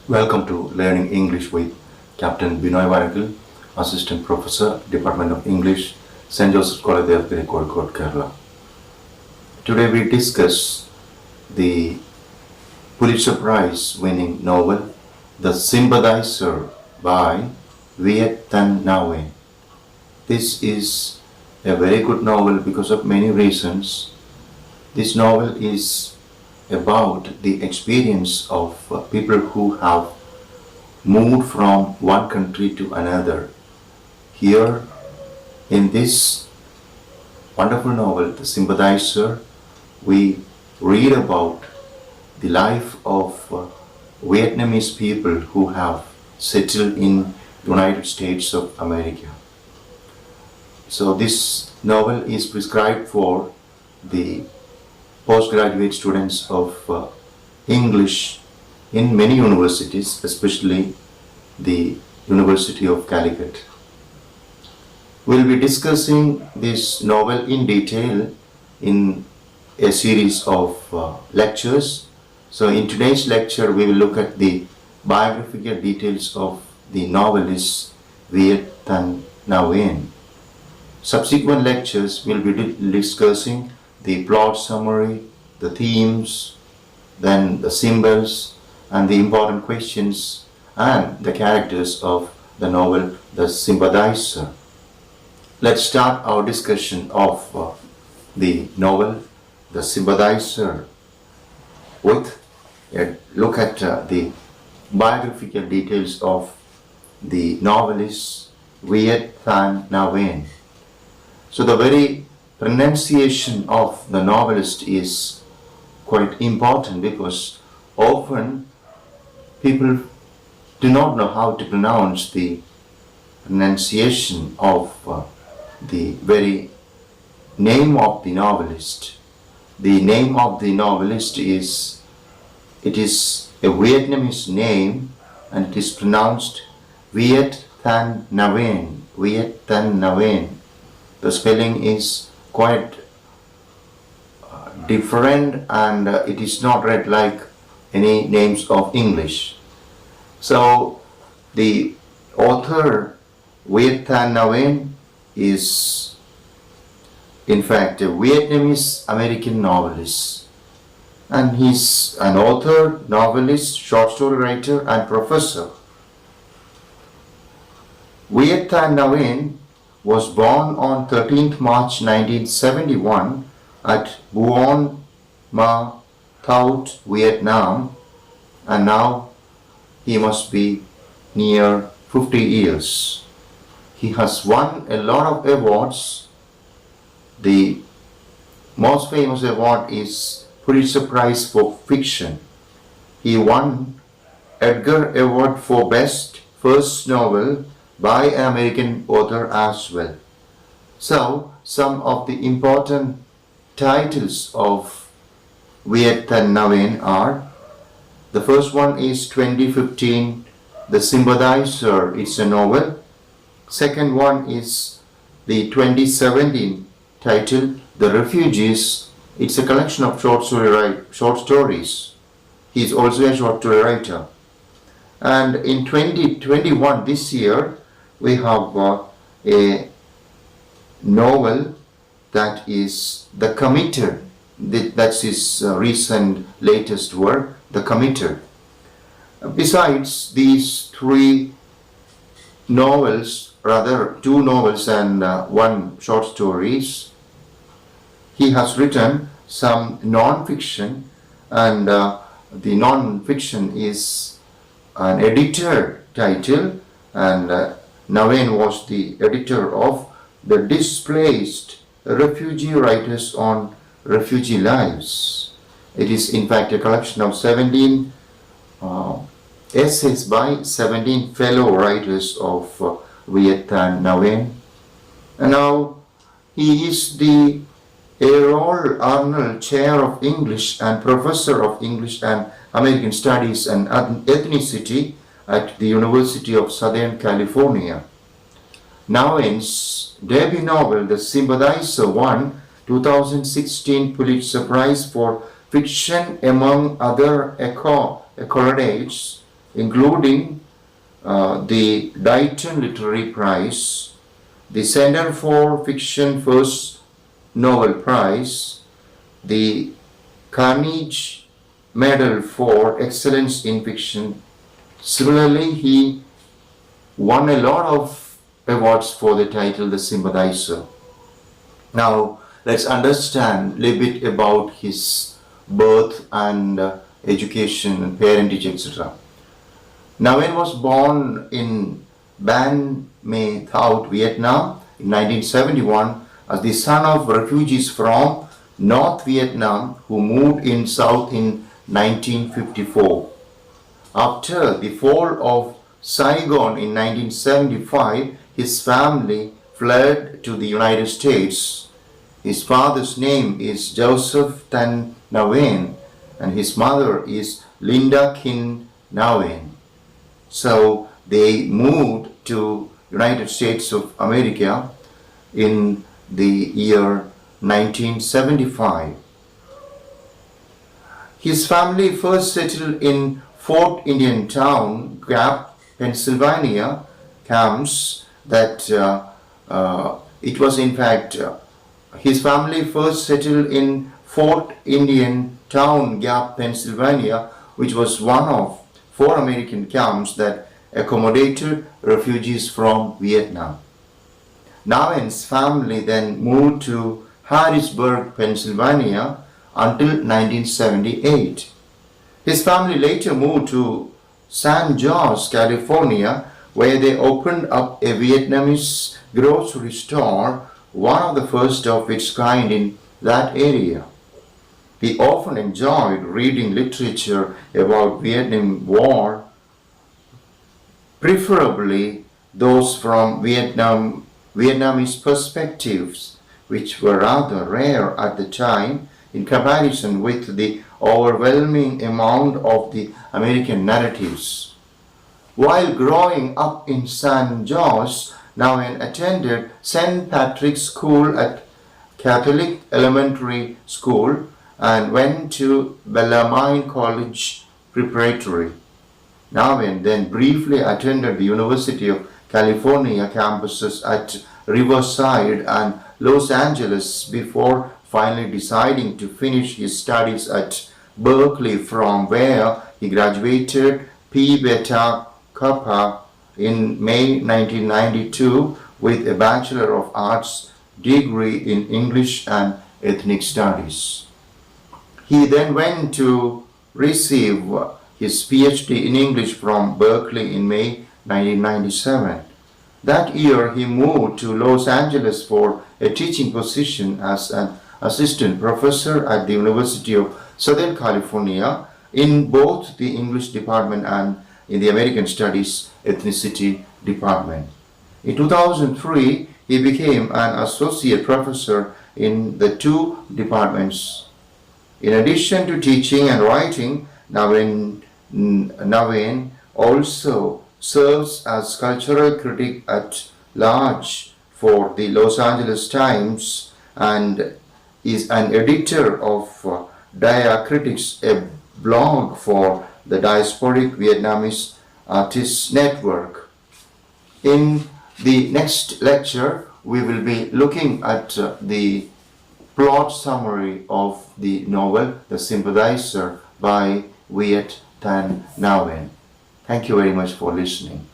Welcome to Learning English with Captain Binoy Varakil, Assistant Professor, Department of English, St. Joseph's College, Devagiri, Calicut, Kerala. Today we discuss the Pulitzer Prize winning novel The Sympathizer by Viet Thanh Nguyen. This is a very good novel because of many reasons. This novel is about the experience of people who have moved from one country to another. Here in this wonderful novel, The Sympathizer, we read about the life of Vietnamese people who have settled in United States of America. So this novel is prescribed for the postgraduate students of English in many universities, especially the University of Calicut. We'll be discussing this novel in detail in a series of lectures. So in today's lecture, we will look at the biographical details of the novelist Viet Thanh Nguyen. Subsequent lectures will be discussing the plot summary, the themes, then the symbols and the important questions and the characters of the novel The Sympathizer. Let's start our discussion of the novel The Sympathizer with a look at the biographical details of the novelist Viet Thanh Nguyen. So the very pronunciation of the novelist is quite important because often people do not know how to pronounce the pronunciation of the very name of the novelist. The name of the novelist is a Vietnamese name and it is pronounced Viet Thanh Nguyen. Viet Thanh Nguyen. The spelling is quite different and it is not read like any names of English. So the author Viet Thanh Nguyen is in fact a Vietnamese American novelist, and he's an author, novelist, short story writer and professor. Viet Thanh Nguyen was born on 13th March 1971 at Buon Ma Thuot, Vietnam, and now he must be near 50 years. He has won a lot of awards. The most famous award is Pulitzer Prize for Fiction. He won Edgar Award for Best First Novel by an American author as well. So, some of the important titles of Viet Thanh Nguyen are: the first one is 2015, The Sympathizer, it's a novel. Second one is the 2017 title, The Refugees, it's a collection of short stories. He is also a short story writer. And in 2021, this year, we have a novel that is The Committer. That's his recent latest work, The Committer. Besides these three novels, rather two novels and one short stories, he has written some non-fiction, and the non-fiction is an editor title, and Nguyen was the editor of The Displaced Refugee Writers on Refugee Lives. It is in fact a collection of 17 essays by 17 fellow writers of Viet Thanh Nguyen. And now he is the Errol Arnold Chair of English and Professor of English and American Studies and Ethnicity at the University of Southern California. Nguyen's debut novel, The Sympathizer, won 2016 Pulitzer Prize for Fiction among other accolades including the Dayton Literary Prize, the Center for Fiction First Novel Prize, the Carnegie Medal for Excellence in Fiction. Similarly, he won a lot of awards for the title The Sympathizer. Now, let's understand a little bit about his birth and education and parentage, etc. Nguyen was born in Ban Mae Thuot, Vietnam in 1971 as the son of refugees from North Vietnam who moved in south in 1954. After the fall of Saigon in 1975, his family fled to the United States. His father's name is Joseph Thanh Nguyen and his mother is Linda Kin Nguyen. So they moved to United States of America in the year 1975. His family first settled in Fort Indian Town, Gap, Pennsylvania, camps that it was in fact his family first settled in Fort Indian Town, Gap, Pennsylvania, which was one of 4 American camps that accommodated refugees from Vietnam. Nguyen's family then moved to Harrisburg, Pennsylvania until 1978. His family later moved to San Jose, California, where they opened up a Vietnamese grocery store, one of the first of its kind in that area. He often enjoyed reading literature about Vietnam War, preferably those from Vietnamese perspectives, which were rather rare at the time in comparison with the overwhelming amount of the American narratives. While growing up in San Jose, Nguyen attended St. Patrick's School at Catholic Elementary School and went to Bellarmine College Preparatory. Nguyen then briefly attended the University of California campuses at Riverside and Los Angeles before finally deciding to finish his studies at Berkeley, from where he graduated Pi Beta Kappa in May 1992 with a Bachelor of Arts degree in English and Ethnic Studies. He then went to receive his PhD in English from Berkeley in May 1997. That year he moved to Los Angeles for a teaching position as an assistant professor at the University of Southern California in both the English department and in the American Studies Ethnicity department. In 2003, he became an associate professor in the 2 departments. In addition to teaching and writing, Nguyen also serves as cultural critic at large for the Los Angeles Times and is an editor of Diacritics, a blog for the Diasporic Vietnamese Artists Network. In the next lecture, we will be looking at the plot summary of the novel The Sympathizer by Viet Thanh Nguyen. Thank you very much for listening.